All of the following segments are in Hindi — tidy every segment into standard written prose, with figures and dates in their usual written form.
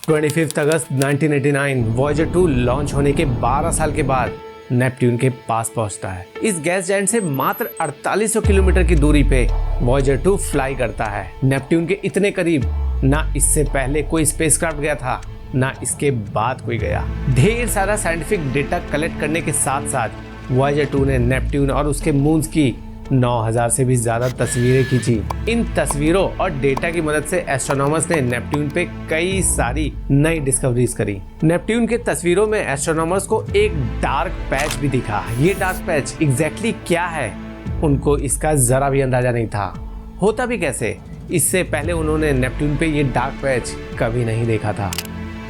25 अगस्त 1989 वॉयेजर 2 लॉन्च होने के 12 साल के बाद नेपट्यून के पास पहुंचता है। इस गैस जायंट से मात्र 4800 किलोमीटर की दूरी पे वॉयेजर 2 फ्लाई करता है। नेपट्यून के इतने करीब ना इससे पहले कोई स्पेसक्राफ्ट गया था, ना इसके बाद कोई गया। ढेर सारा साइंटिफिक डेटा कलेक्ट करने के साथ साथ वॉयेजर 2 ने नेपट्यून और उसके मून्स की 9000 से भी ज्यादा तस्वीरें खींची। इन तस्वीरों और डेटा की मदद से एस्ट्रोनॉमर्स ने नेपट्यून पे कई सारी नई डिस्कवरीज करी। नेपट्यून के तस्वीरों में एस्ट्रोनॉमर्स को एक डार्क पैच भी दिखा। ये डार्क पैच एग्जैक्टली क्या है, उनको इसका जरा भी अंदाजा नहीं था। होता भी कैसे, इससे पहले उन्होंने नेपट्यून पे ये डार्क पैच कभी नहीं देखा था।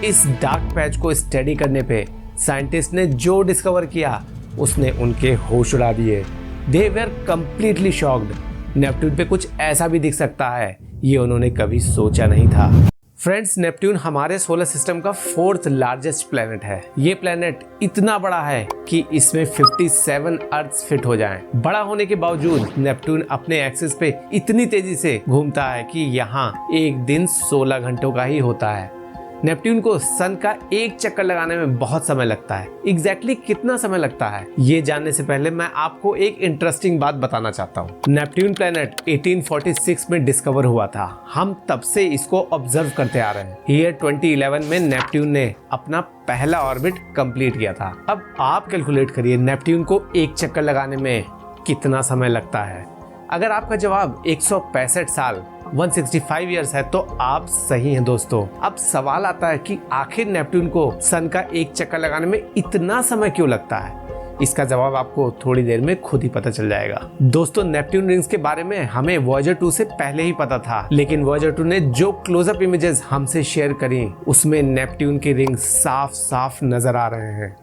इस डार्क पैच को स्टडी करने पे साइंटिस्ट ने जो डिस्कवर किया उसने उनके होश उड़ा दिए। They were completely shocked। Neptune पे कुछ ऐसा भी दिख सकता है, ये उन्होंने कभी सोचा नहीं था। फ्रेंड्स, नेपट्यून हमारे सोलर सिस्टम का 4th लार्जेस्ट प्लेनेट है। ये प्लेनेट इतना बड़ा है कि इसमें 57 अर्थ्स फिट हो जाएं। बड़ा होने के बावजूद नेपट्यून अपने एक्सिस पे इतनी तेजी से घूमता है कि यहाँ एक दिन 16 घंटों का ही होता है। नेपट्यून को सन का एक चक्कर लगाने में बहुत समय लगता है। एग्जैक्टली कितना समय लगता है, ये जानने से पहले मैं आपको एक इंटरेस्टिंग बात बताना चाहता हूँ। नेपट्यून प्लेनेट 1846 में डिस्कवर हुआ था। हम तब से इसको ऑब्जर्व करते आ रहे हैं। ईयर 2011 में नेपट्यून ने अपना पहला ऑर्बिट कंप्लीट किया था। अब आप कैलकुलेट करिए नेपट्यून को एक चक्कर लगाने में कितना समय लगता है। अगर आपका जवाब 165 साल 165 ईयर्स है तो आप सही हैं दोस्तों। अब सवाल आता है कि आखिर नेपट्यून को सन का एक चक्कर लगाने में इतना समय क्यों लगता है। इसका जवाब आपको थोड़ी देर में खुद ही पता चल जाएगा। दोस्तों, नेपट्यून रिंग्स के बारे में हमें वॉयेजर 2 से पहले ही पता था, लेकिन वॉयेजर 2 ने जो क्लोजअप इमेजेस हमसे शेयर करी उसमें नेपट्यून की रिंग्स साफ साफ नजर आ रहे हैं।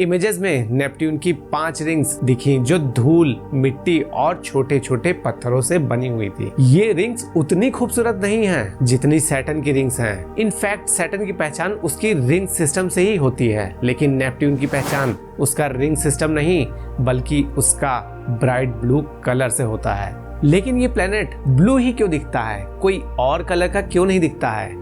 इमेजेस में नेपट्यून की 5 रिंग्स दिखी जो धूल, मिट्टी और छोटे छोटे पत्थरों से बनी हुई थी। ये रिंग्स उतनी खूबसूरत नहीं हैं जितनी सैटर्न की रिंग्स हैं। इनफैक्ट सैटर्न की पहचान उसकी रिंग सिस्टम से ही होती है, लेकिन नेपट्यून की पहचान उसका रिंग सिस्टम नहीं बल्कि उसका ब्राइट ब्लू कलर से होता है। लेकिन ये प्लेनेट ब्लू ही क्यों दिखता है, कोई और कलर का क्यों नहीं दिखता है?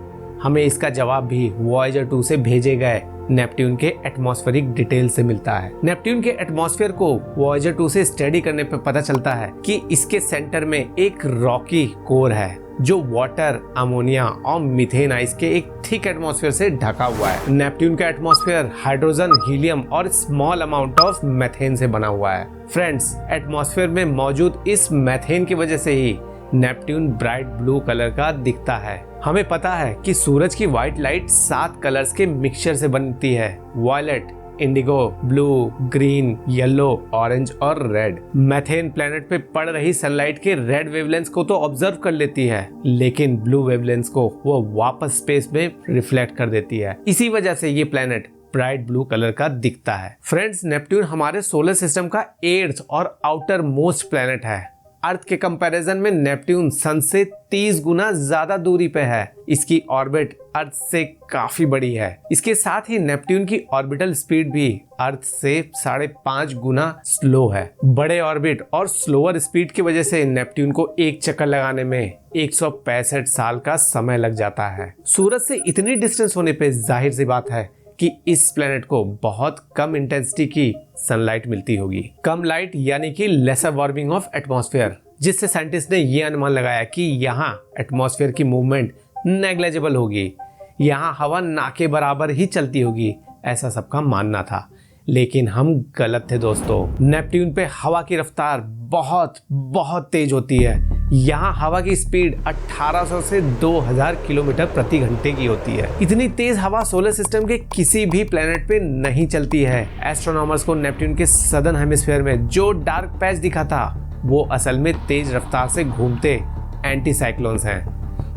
हमें इसका जवाब भी वॉयेजर 2 से भेजे गए नेपट्यून के एटमॉस्फेरिक डिटेल से मिलता है। नेपट्यून के एटमॉस्फेयर को वॉयेजर 2 से स्टडी करने पर पता चलता है कि इसके सेंटर में एक रॉकी कोर है जो वाटर, अमोनिया और मीथेन आइस के एक थिक एटमॉस्फेयर से ढका हुआ है। नेपट्यून का एटमॉस्फेयर हाइड्रोजन, हीलियम और स्मॉल अमाउंट ऑफ मेथेन से बना हुआ है। फ्रेंड्स, एटमॉस्फेयर में मौजूद इस मेथेन की वजह से ही नेपट्यून ब्राइट ब्लू कलर का दिखता है। हमें पता है कि सूरज की व्हाइट लाइट 7 कलर्स के मिक्सचर से बनती है, violet, indigo, blue, green, yellow, orange और रेड। मेथेन प्लेनेट पे पड़ रही सनलाइट के रेड वेवलेंथ को तो ऑब्जर्व कर लेती है, लेकिन ब्लू वेवलेंथ को वो वापस स्पेस में रिफ्लेक्ट कर देती है। इसी वजह से ये प्लेनेट ब्राइट ब्लू कलर का दिखता है। फ्रेंड्स, नेपट्यून हमारे सोलर सिस्टम का 8th और आउटर मोस्ट प्लेनेट है। अर्थ के कंपैरिजन में नेपट्यून सन से 30 गुना ज्यादा दूरी पे है। इसकी ऑर्बिट अर्थ से काफी बड़ी है। इसके साथ ही नेपट्यून की ऑर्बिटल स्पीड भी अर्थ से 5.5 गुना स्लो है। बड़े ऑर्बिट और स्लोअर स्पीड की वजह से नेपट्यून को एक चक्कर लगाने में 165 साल का समय लग जाता है। सूरज से इतनी डिस्टेंस होने पे जाहिर सी बात है कि इस प्लेनेट को बहुत कम इंटेंसिटी की सनलाइट मिलती होगी। कम लाइट यानी कि लेसर वार्मिंग ऑफ एटमॉस्फेयर, जिससे साइंटिस्ट ने ये अनुमान लगाया कि यहाँ एटमॉस्फेयर की मूवमेंट नेग्लिजिबल होगी, यहाँ हवा ना के बराबर ही चलती होगी, ऐसा सबका मानना था। लेकिन हम गलत थे दोस्तों। नेपट्यून पे हवा की रफ्तार बहुत तेज होती है। यहाँ हवा की स्पीड 1800 से 2000 किलोमीटर प्रति घंटे की होती है। इतनी तेज हवा सोलर सिस्टम के किसी भी प्लेनेट पे नहीं चलती है। एस्ट्रोनॉमर्स को नेपट्यून के सदर्न हेमिस्फीयर में जो डार्क पैच दिखा था वो असल में तेज रफ्तार से घूमते एंटी साइक्लोन्स हैं।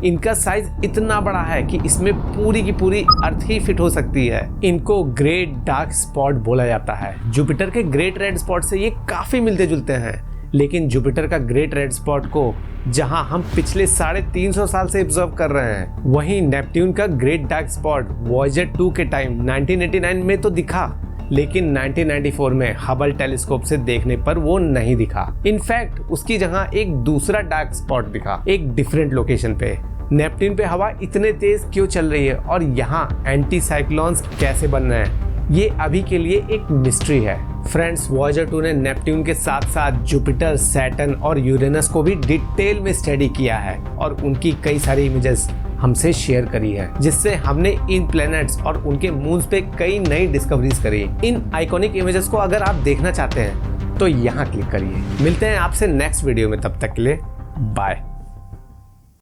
इनका साइज इतना बड़ा है कि इसमें पूरी की पूरी अर्थ ही फिट हो सकती है। इनको ग्रेट डार्क स्पॉट बोला जाता है। जुपिटर के ग्रेट रेड स्पॉट से ये काफी मिलते जुलते हैं, लेकिन जुपिटर का ग्रेट रेड स्पॉट को जहां हम पिछले 350 साल से ऑब्जर्व कर रहे हैं, वहीं नेपट्यून का ग्रेट डार्क स्पॉट वॉयेजर 2 के टाइम 1989 में तो दिखा, लेकिन 1994 में हबल टेलीस्कोप से देखने पर वो नहीं दिखा। इनफैक्ट उसकी जगह एक दूसरा डार्क स्पॉट दिखा, एक डिफरेंट लोकेशन पे। नेपट्टून पे हवा इतने तेज क्यों चल रही है और यहाँ एंटी साइक्लोन्स कैसे बन रहे हैं, ये अभी के लिए एक मिस्ट्री है। फ्रेंड्स, वॉयेजर 2 ने नेपट्टून के साथ साथ जुपिटर, सैटर्न और यूरेनस को भी डिटेल में स्टडी किया है और उनकी कई सारी इमेजेस हमसे शेयर करी है, जिससे हमने इन प्लैनेट्स और उनके मून्स पे कई नई डिस्कवरीज करी। इन आइकॉनिक इमेजेस को अगर आप देखना चाहते हैं तो यहाँ क्लिक करिए। मिलते हैं आपसे नेक्स्ट वीडियो में, तब तक के लिए बाय।